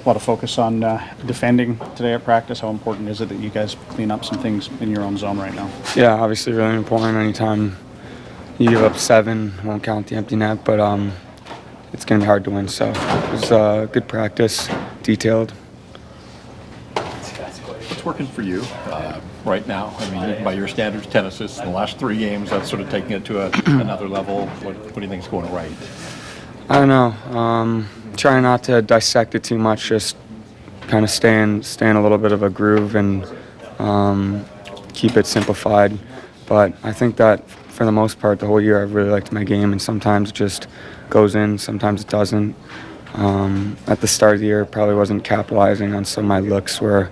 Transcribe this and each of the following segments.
lot of focus on defending today at practice. How important is it that you guys clean up some things in your own zone right now? Yeah, obviously really important. Anytime you give up 7, won't count the empty net, but it's going to be hard to win. So it was good practice, detailed. What's working for you right now? I mean, by your standards, 10 assists in the last 3 games. That's sort of taking it to another level. What do you think is going right? I don't know. Trying not to dissect it too much, just kind of stay in a little bit of a groove and keep it simplified. But I think that for the most part, the whole year I've really liked my game, and sometimes it just goes in, sometimes it doesn't. At the start of the year, probably wasn't capitalizing on some of my looks where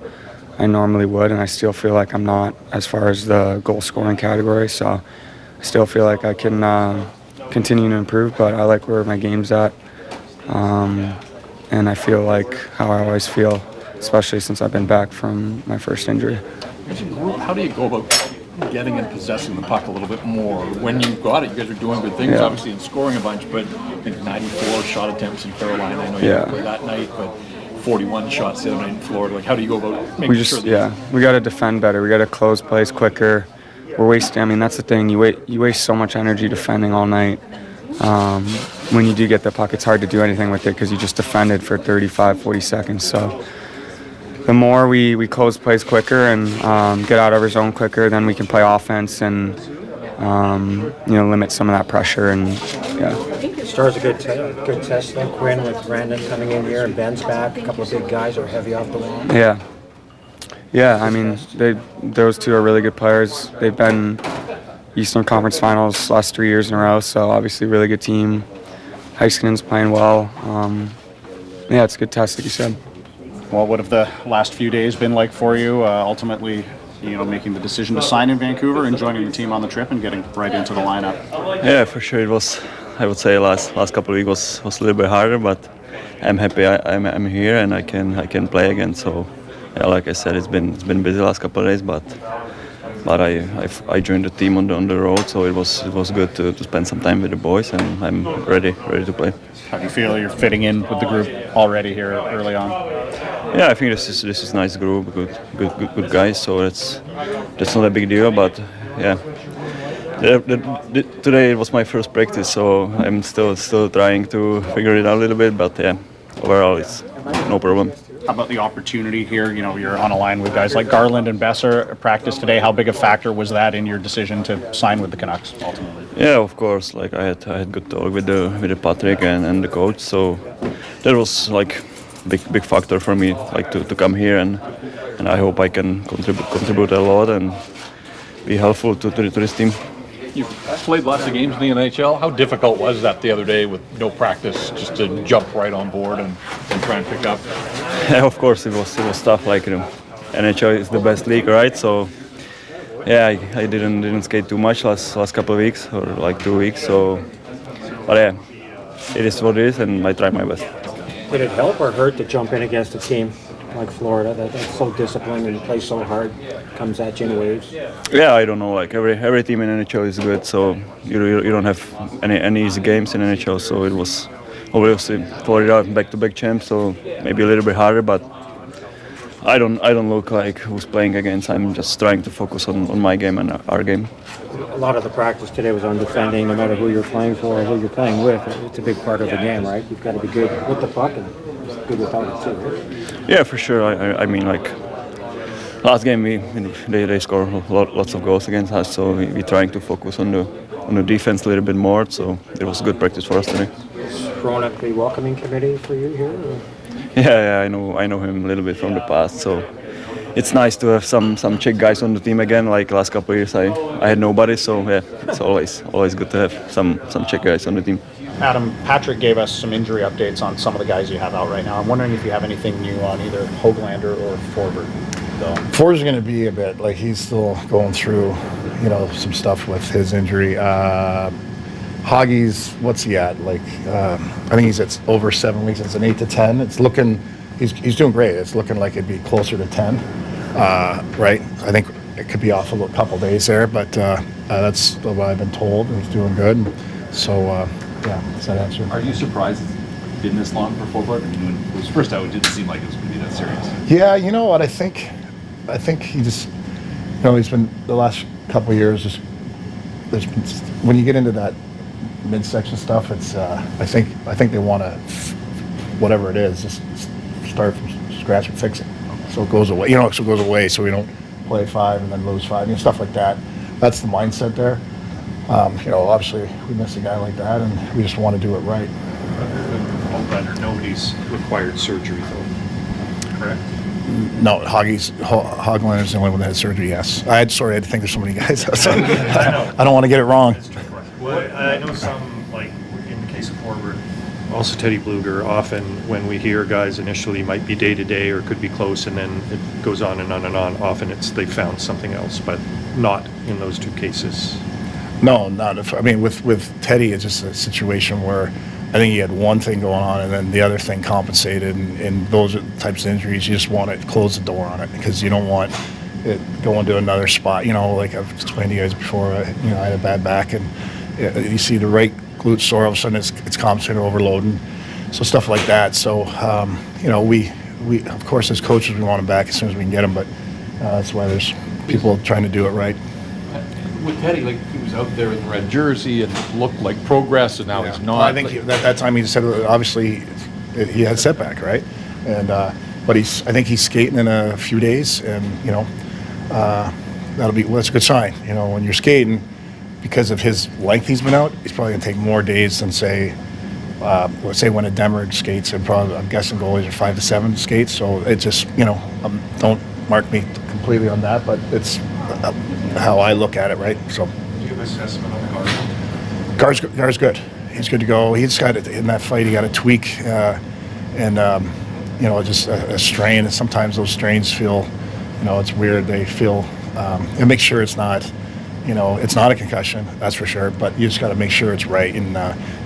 I normally would, and I still feel like I'm not as far as the goal scoring category. So I still feel like I can continue to improve, but I like where my game's at. And I feel like how I always feel, especially since I've been back from my first injury. As a group, how do you go about getting and possessing the puck a little bit more? When you've got it, you guys are doing good things, obviously, and scoring a bunch, but I think 94 shot attempts in Carolina. I know you didn't play that night, but 41 shots the other night in Florida. Like, how do you go about making sure that we got to defend better. We got to close plays quicker. We're wasting. I mean, that's the thing. You waste so much energy defending all night. When you do get the puck, it's hard to do anything with it because you just defended for 35, 40 seconds. So the more we close plays quicker and get out of our zone quicker, then we can play offense and limit some of that pressure. And Star's a good test though. Quinn with Brandon coming in here and Ben's back. A couple of big guys are heavy off the wall. Yeah. I mean, those two are really good players. They've been Eastern Conference Finals last 3 years in a row, so obviously really good team. Heiskanen's playing well. It's a good test, like you said. Well, what have the last few days been like for you? Ultimately, making the decision to sign in Vancouver and joining the team on the trip and getting right into the lineup. Yeah, for sure. It was. I would say last couple of weeks was a little bit harder, but I'm happy I'm here and I can play again. So, like I said, it's been busy the last couple of days, but I joined the team on the road, so it was good to spend some time with the boys, and I'm ready to play. How do you feel you're fitting in with the group already here early on? Yeah, I think this is a nice group, good guys. So that's not a big deal, but yeah. Today it was my first practice, so I'm still trying to figure it out a little bit, but yeah, overall it's no problem. How about the opportunity here? You're on a line with guys like Garland and Besser at practice today. How big a factor was that in your decision to sign with the Canucks ultimately? Yeah, of course. Like I had good talk with the Patrick and the coach, so that was like big factor for me, like to come here, and I hope I can contribute a lot and be helpful to this team. You've played lots of games in the NHL. How difficult was that the other day with no practice, just to jump right on board and try and pick up? Yeah, of course it was tough. Like NHL is the best league, right? So yeah, I didn't skate too much last couple of weeks or like 2 weeks. So, but yeah, it is what it is, and I try my best. Did it help or hurt to jump in against a team like Florida that's so disciplined and plays so hard, comes at you in waves? Yeah, I don't know. Like every team in NHL is good, so you don't have any easy games in NHL. So it was obviously Florida back-to-back champs, so maybe a little bit harder. But I don't look like who's playing against. I'm just trying to focus on my game and our game. A lot of the practice today was on defending, no matter who you're playing for or who you're playing with. It's a big part of the game, right? You've got to be good with the puck and good without it too, right? Yeah, for sure. I mean, like last game, they scored lots of goals against us, so we're trying to focus on the defense a little bit more. So it was good practice for us today. Is Hronek the welcoming committee for you here? Or? Yeah, I know him a little bit from the past, so it's nice to have some Czech guys on the team again. Like last couple of years, I had nobody, so yeah, it's always good to have some Czech guys on the team. Adam, Patrick gave us some injury updates on some of the guys you have out right now. I'm wondering if you have anything new on either Höglander or Forsberg. Forsberg's going to be a bit like he's still going through, some stuff with his injury. Hoggy's, what's he at? Like, I think he's at over 7 weeks. It's an 8 to 10. It's looking, he's doing great. It's looking like it'd be closer to 10, right? I think it could be off a couple days there, but that's what I've been told. He's doing good. So, yeah, does that answer? Are you surprised been this long for forward? I mean, when it was first out, it didn't seem like it was going to be that serious. Yeah, you know what? I think he just, he's been the last couple of years. Just there's been, when you get into that midsection stuff, it's I think they want to, whatever it is, just start from scratch and fix it, so it goes away. So it goes away, so we don't play 5 and then lose 5, stuff like that. That's the mindset there. Obviously we miss a guy like that, and we just want to do it right. Nobody's required surgery, though. Correct? No, Hoglander is the only one that had surgery. Yes, I had to think there's so many guys. I don't want to get it wrong. Well, I know some, like in the case of forward, also Teddy Bluger. Often when we hear guys initially might be day to day or could be close, and then it goes on and on and on. Often it's they found something else, but not in those 2 cases. No, not if. I mean, with Teddy, it's just a situation where I think he had one thing going on, and then the other thing compensated. And those are the types of injuries you just want to close the door on it, because you don't want it going to another spot. Like I've explained to you guys before, I had a bad back, and you see the right glute sore, all of a sudden it's compensated overloading, so stuff like that. So we of course as coaches we want him back as soon as we can get him, but that's why there's people trying to do it right. With Teddy, like he was out there in the red jersey and looked like progress, and now he's not. Well, I think that time he said obviously he had setback, right? And but I think he's skating in a few days, and that's a good sign. When you're skating, because of his length he's been out, he's probably gonna take more days than say when a Demmer skates, and probably I'm guessing goalies are 5 to 7 skates. So it just don't mark me completely on that, but it's how I look at it, right? So. Do you have assessment on Guard? Guard's good. He's good to go. He just got it in that fight. He got a tweak, and just a strain. And sometimes those strains feel, it's weird. They feel, and make sure it's not, it's not a concussion. That's for sure. But you just got to make sure it's right. And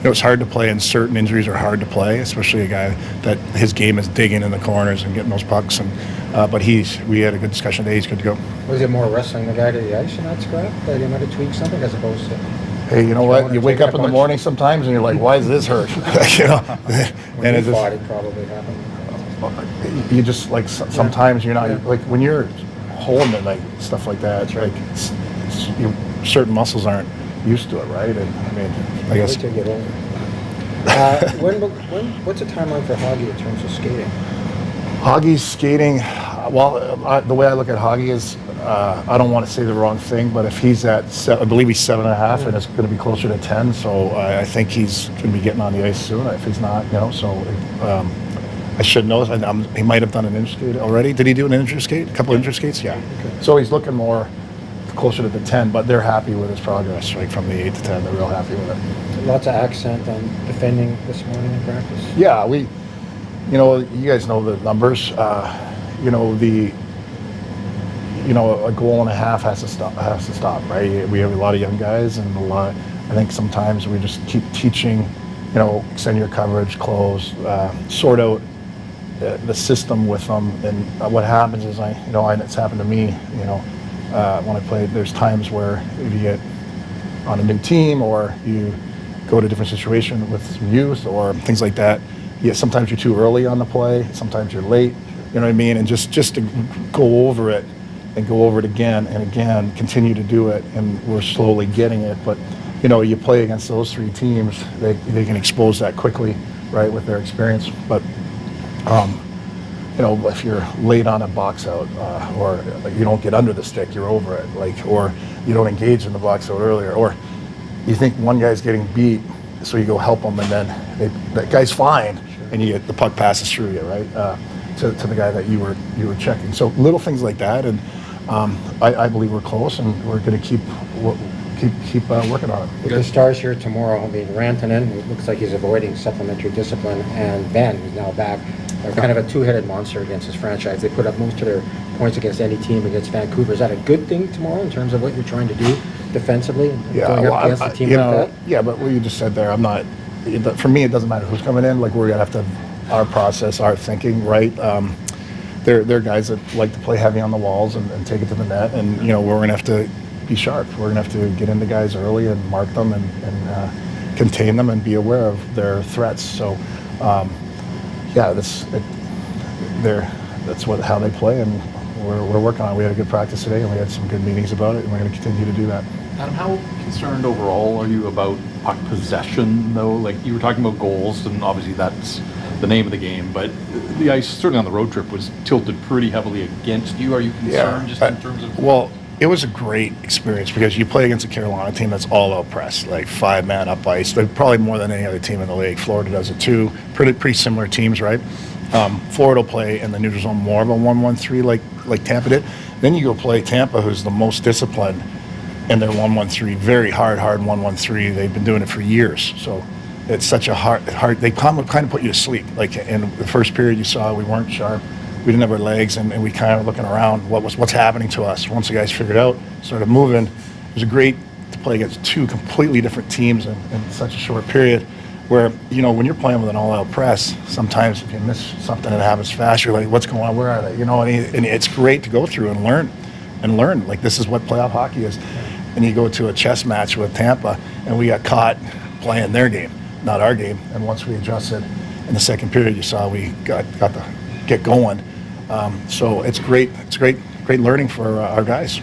it's hard to play, and certain injuries are hard to play, especially a guy that his game is digging in the corners and getting those pucks. And but we had a good discussion today. He's good to go. Was it more wrestling the guy to the ice in that scrap that he might have tweaked something as opposed to? Hey, you know what? You wake up in the morning sometimes and you're like, why does this hurt? And his body probably happened. You just like sometimes you're not like when you're holding it, like stuff like that. Like certain muscles aren't used to it, right? And I mean, I guess. Wait till you get older. What's the timeline for Hoggy in terms of skating? Hoggy's skating. Well, the way I look at Hoggy is, I don't want to say the wrong thing, but if he's at, I believe he's 7.5, and it's going to be closer to 10. So I think he's going to be getting on the ice soon. If he's not, so I should know. He might have done an inch skate already. Did he do an inch skate? A couple inch skates? Yeah. Okay. So he's looking more closer to the 10, but they're happy with his progress, right, from the 8 to 10. They're real happy with it. Lots of accent on defending this morning in practice. Yeah, you guys know the numbers. A goal and a half has to stop, right? We have a lot of young guys, and I think sometimes we just keep teaching, extend your coverage, close, sort out the system with them. And what happens is, it's happened to me, when I played, there's times where if you get on a new team or you go to a different situation with some youth or things like that, sometimes you're too early on the play, sometimes you're late, you know what I mean? And just to go over it and go over it again and again, continue to do it, and we're slowly getting it. But, you play against those 3 teams, they can expose that quickly, right, with their experience. But, if you're late on a box out, or you don't get under the stick, you're over it, or you don't engage in the box out earlier, or you think one guy's getting beat, so you go help him, and then that guy's fine, and the puck passes through you, right, to the guy that you were checking. So little things like that, and I believe we're close, and we're going to keep working on it. With the Stars here tomorrow, Rantanen, it looks like he's avoiding supplementary discipline, and Ben, who's now back, are kind of a two-headed monster against his franchise. They put up most of their points against any team against Vancouver. Is that a good thing tomorrow in terms of what you're trying to do defensively? Yeah, going up against a team like that? Yeah, but what you just said there, for me, it doesn't matter who's coming in. Like, we're going to have to have our process, our thinking, right? They're guys that like to play heavy on the walls and take it to the net, and we're going to have to be sharp. We're going to have to get into guys early and mark them and contain them and be aware of their threats. So Yeah, that's how they play, and we're working on it. We had a good practice today, and we had some good meetings about it, and we're going to continue to do that. Adam, how concerned overall are you about puck possession, though? Like, you were talking about goals, and obviously that's the name of the game, but the ice, certainly on the road trip, was tilted pretty heavily against you. Are you concerned just in terms of... Well, it was a great experience because you play against a Carolina team that's all out press, like 5-man up ice. They're probably more than any other team in the league. Florida does it too. Pretty similar teams, right? Florida will play in the neutral zone more of a 1-1-3 like Tampa did. Then you go play Tampa, who's the most disciplined in their 1-1-3, very hard 1-1-3. They've been doing it for years. So it's such a hard. They kind of put you to sleep. Like in the first period, you saw we weren't sharp. We didn't have our legs, and we kind of looking around what's happening to us. Once the guys figured out, started moving. It was great to play against two completely different teams in such a short period. Where, when you're playing with an all-out press, sometimes if you miss something that happens fast, you're like, what's going on? Where are they? And it's great to go through and learn. Like, this is what playoff hockey is. And you go to a chess match with Tampa, and we got caught playing their game, not our game. And once we adjusted in the second period, you saw we got to get going. So it's great. It's great learning for our guys.